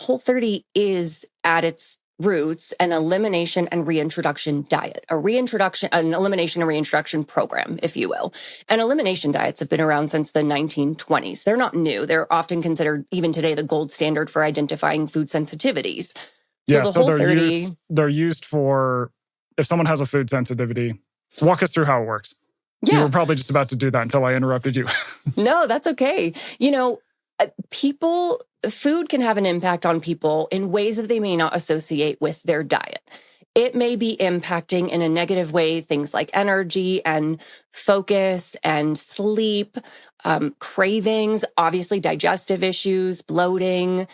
Whole30 is at its roots an elimination and reintroduction diet, an elimination and reintroduction program, if you will. And elimination diets have been around since the 1920s. They're not new. They're often considered, even today, the gold standard for identifying food sensitivities. So the Whole30, they're used for if someone has a food sensitivity. Walk us through how it works. Yeah. You were probably just about to do that until I interrupted you. No, that's okay. Food can have an impact on people in ways that they may not associate with their diet. It may be impacting in a negative way things like energy and focus and sleep, cravings, obviously digestive issues, bloating,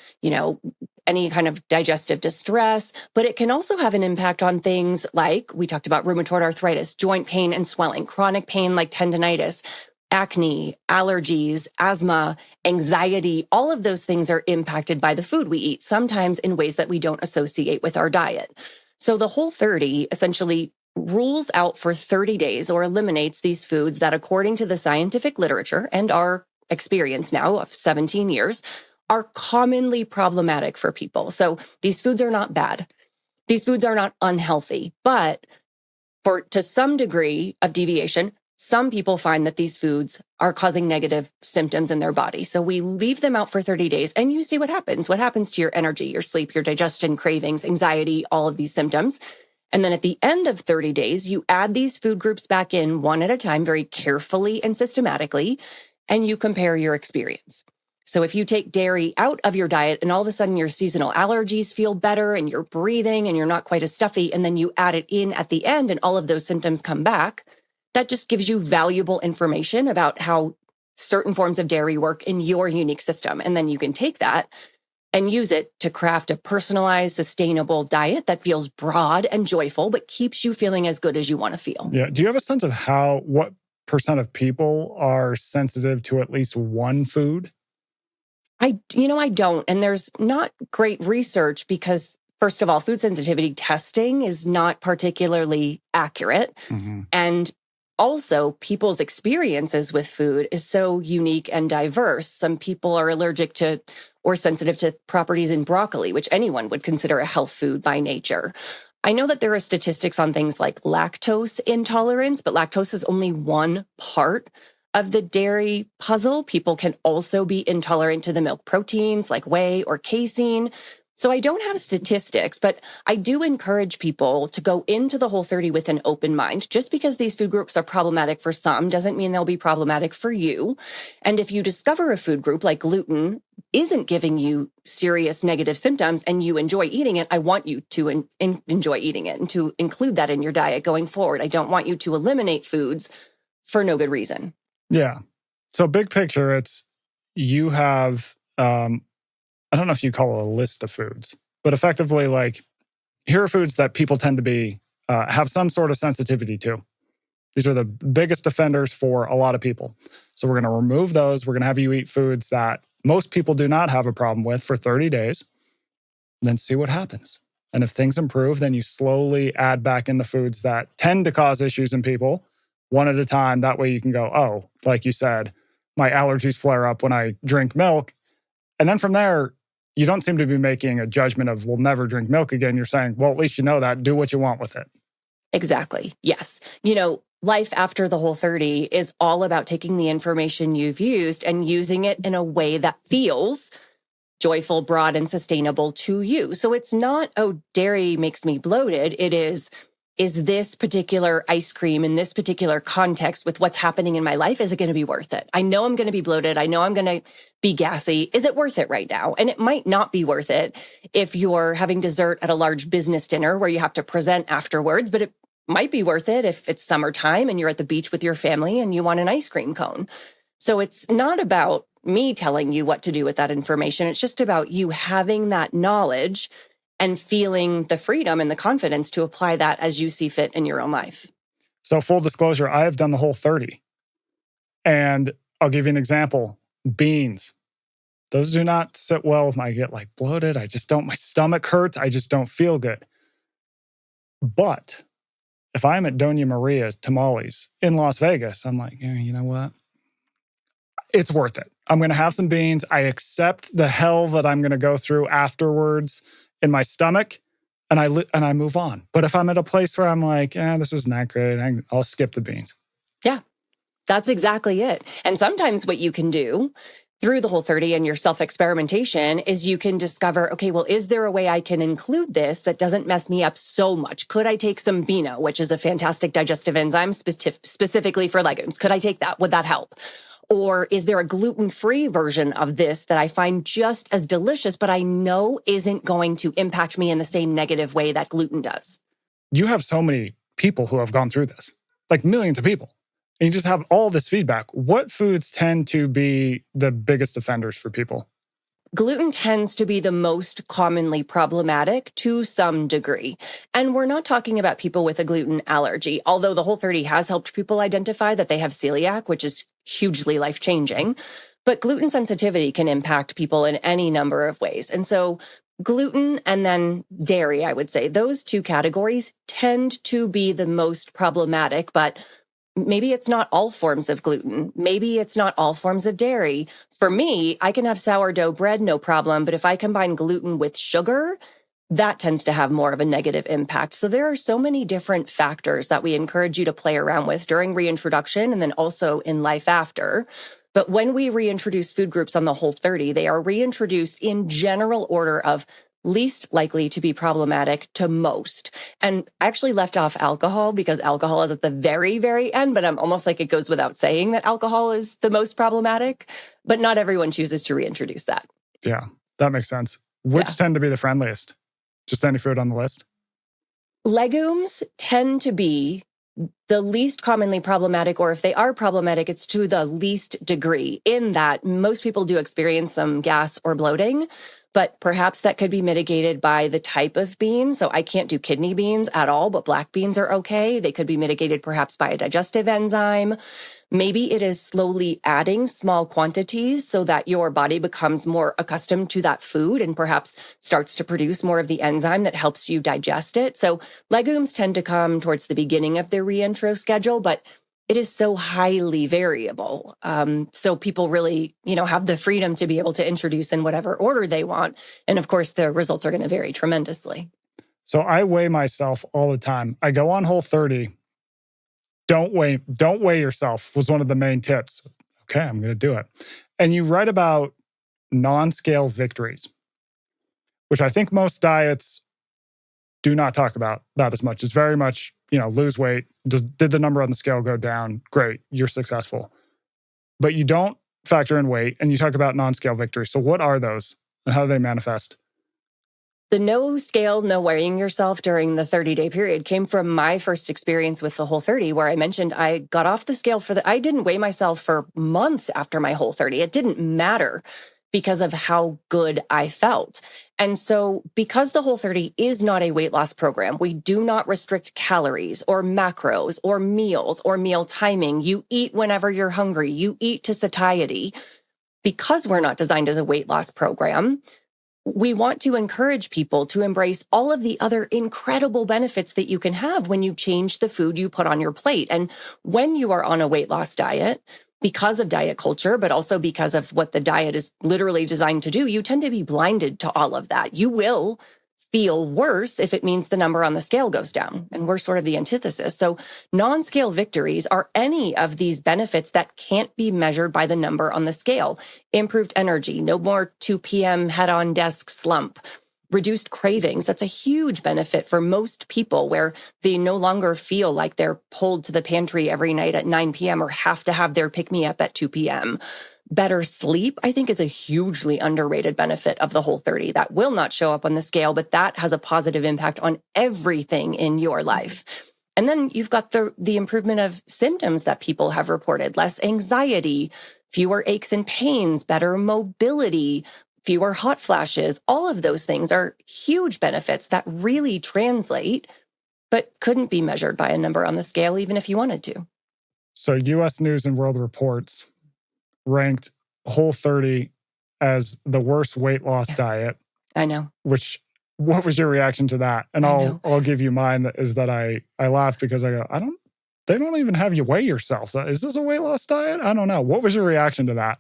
any kind of digestive distress. But it can also have an impact on things like we talked about rheumatoid arthritis, joint pain and swelling, chronic pain like tendinitis, acne, allergies, asthma, anxiety. All of those things are impacted by the food we eat, sometimes in ways that we don't associate with our diet. So the Whole30 essentially rules out for 30 days or eliminates these foods that, according to the scientific literature and our experience now of 17 years, are commonly problematic for people. So these foods are not bad. These foods are not unhealthy, but to some degree of deviation, some people find that these foods are causing negative symptoms in their body. So we leave them out for 30 days and you see what happens. What happens to your energy, your sleep, your digestion, cravings, anxiety, all of these symptoms. And then at the end of 30 days, you add these food groups back in one at a time, very carefully and systematically, and you compare your experience. So if you take dairy out of your diet and all of a sudden your seasonal allergies feel better and you're breathing and you're not quite as stuffy, and then you add it in at the end and all of those symptoms come back, that just gives you valuable information about how certain forms of dairy work in your unique system. And then you can take that and use it to craft a personalized, sustainable diet that feels broad and joyful, but keeps you feeling as good as you want to feel. Yeah. Do you have a sense of what percent of people are sensitive to at least one food? I don't. And there's not great research because, first of all, food sensitivity testing is not particularly accurate. Mm-hmm. And also, people's experiences with food is so unique and diverse. Some people are allergic to or sensitive to properties in broccoli, which anyone would consider a health food by nature. I know that there are statistics on things like lactose intolerance, but lactose is only one part of the dairy puzzle. People can also be intolerant to the milk proteins like whey or casein. So I don't have statistics, but I do encourage people to go into the Whole30 with an open mind. Just because these food groups are problematic for some doesn't mean they'll be problematic for you. And if you discover a food group like gluten isn't giving you serious negative symptoms and you enjoy eating it, I want you to enjoy eating it and to include that in your diet going forward. I don't want you to eliminate foods for no good reason. Yeah. So big picture, it's you have... I don't know if you call it a list of foods, but effectively, like, here are foods that people tend to be have some sort of sensitivity to. These are the biggest offenders for a lot of people. So we're going to remove those. We're going to have you eat foods that most people do not have a problem with for 30 days, then see what happens. And if things improve, then you slowly add back in the foods that tend to cause issues in people one at a time. That way you can go, oh, like you said, my allergies flare up when I drink milk. And then from there, you don't seem to be making a judgment of, we'll never drink milk again. You're saying, well, at least you know that. Do what you want with it. Exactly. Yes. Life after the Whole30 is all about taking the information you've used and using it in a way that feels joyful, broad, and sustainable to you. So it's not, oh, dairy makes me bloated. It is this particular ice cream in this particular context with what's happening in my life, is it going to be worth it? I know I'm going to be bloated. I know I'm going to be gassy. Is it worth it right now? And it might not be worth it if you're having dessert at a large business dinner where you have to present afterwards, but it might be worth it if it's summertime and you're at the beach with your family and you want an ice cream cone. So it's not about me telling you what to do with that information. It's just about you having that knowledge and feeling the freedom and the confidence to apply that as you see fit in your own life. So full disclosure, I have done the Whole30. And I'll give you an example. Beans. Those do not sit well with I get like bloated. My stomach hurts. I just don't feel good. But if I'm at Doña Maria's Tamales in Las Vegas, I'm like, yeah, you know what? it's worth it. I'm going to have some beans. I accept the hell that I'm going to go through afterwards in my stomach, and I move on. But if I'm at a place where I'm like, this is not great, I'll skip the beans. Yeah, that's exactly it. And sometimes what you can do through the Whole30 and your self-experimentation is you can discover, okay, well, is there a way I can include this that doesn't mess me up so much? Could I take some Beano, which is a fantastic digestive enzyme specifically for legumes? Could I take that? Would that help? Or is there a gluten-free version of this that I find just as delicious, but I know isn't going to impact me in the same negative way that gluten does? You have so many people who have gone through this, like millions of people. And you just have all this feedback. What foods tend to be the biggest offenders for people? Gluten tends to be the most commonly problematic to some degree. And we're not talking about people with a gluten allergy, although the Whole30 has helped people identify that they have celiac, which is hugely life-changing. But gluten sensitivity can impact people in any number of ways. And so gluten and then dairy, I would say, those two categories tend to be the most problematic, but maybe it's not all forms of gluten. Maybe it's not all forms of dairy. For me, I can have sourdough bread, no problem. But if I combine gluten with sugar, that tends to have more of a negative impact. So there are so many different factors that we encourage you to play around with during reintroduction and then also in life after. But when we reintroduce food groups on the Whole30, they are reintroduced in general order of least likely to be problematic to most. And I actually left off alcohol because alcohol is at the very, very end, but I'm almost like it goes without saying that alcohol is the most problematic, but not everyone chooses to reintroduce that. Yeah, that makes sense. Which tend to be the friendliest? Just any food on the list? Legumes tend to be the least commonly problematic, or if they are problematic, it's to the least degree, in that most people do experience some gas or bloating, but perhaps that could be mitigated by the type of bean. So I can't do kidney beans at all, but black beans are okay. They could be mitigated perhaps by a digestive enzyme. Maybe it is slowly adding small quantities so that your body becomes more accustomed to that food and perhaps starts to produce more of the enzyme that helps you digest it. So legumes tend to come towards the beginning of their reintro schedule, but it is so highly variable. So people really, have the freedom to be able to introduce in whatever order they want. And of course, the results are going to vary tremendously. So I weigh myself all the time. I go on Whole30. Don't weigh yourself was one of the main tips. Okay, I'm going to do it. And you write about non-scale victories, which I think most diets do not talk about that as much. It's very much, lose weight. Did the number on the scale go down? Great, you're successful. But you don't factor in weight, and you talk about non-scale victories. So what are those, and how do they manifest? The no scale, no weighing yourself during the 30-day period came from my first experience with the Whole30, where I mentioned I got off the scale I didn't weigh myself for months after my Whole30. It didn't matter because of how good I felt. And so because the Whole30 is not a weight loss program, we do not restrict calories or macros or meals or meal timing. You eat whenever you're hungry. You eat to satiety. Because we're not designed as a weight loss program, we want to encourage people to embrace all of the other incredible benefits that you can have when you change the food you put on your plate. And when you are on a weight loss diet, because of diet culture, but also because of what the diet is literally designed to do, you tend to be blinded to all of that. You will feel worse if it means the number on the scale goes down. And we're sort of the antithesis. So non-scale victories are any of these benefits that can't be measured by the number on the scale. Improved energy, no more 2 p.m. head-on desk slump, reduced cravings. That's a huge benefit for most people, where they no longer feel like they're pulled to the pantry every night at 9 p.m. or have to have their pick-me-up at 2 p.m. Better sleep, I think, is a hugely underrated benefit of the Whole30 that will not show up on the scale, but that has a positive impact on everything in your life. And then you've got the improvement of symptoms that people have reported: less anxiety, fewer aches and pains, better mobility, fewer hot flashes. All of those things are huge benefits that really translate, but couldn't be measured by a number on the scale, even if you wanted to. So U.S. News and World Reports ranked Whole30 as the worst weight loss diet. I know. What was your reaction to that? And I'll give you mine. Is that I laughed because I go, I don't they don't even have you weigh yourself. So is this a weight loss diet? I don't know. What was your reaction to that?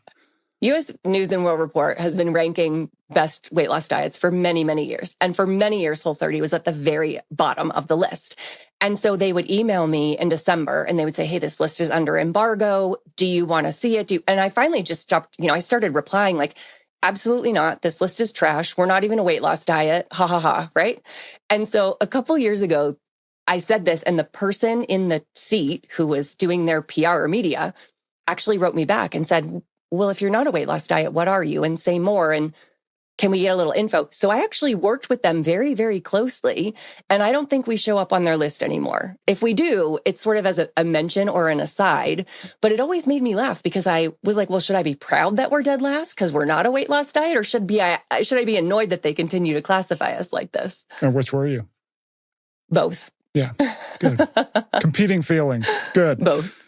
U.S. News and World Report has been ranking best weight loss diets for many, many years. And for many years, Whole30 was at the very bottom of the list. And so they would email me in December and they would say, hey, this list is under embargo. Do you want to see it? And I finally just stopped, I started replying like, absolutely not. This list is trash. We're not even a weight loss diet. Ha ha ha. Right. And so a couple years ago, I said this, and the person in the seat who was doing their PR or media actually wrote me back and said, well, if you're not a weight loss diet, what are you? And say more. And can we get a little info? So I actually worked with them very, very closely. And I don't think we show up on their list anymore. If we do, it's sort of as a mention or an aside. But it always made me laugh because I was like, well, should I be proud that we're dead last because we're not a weight loss diet? Or should I be annoyed that they continue to classify us like this? And which were you? Both. Yeah, good. Competing feelings. Good. Both.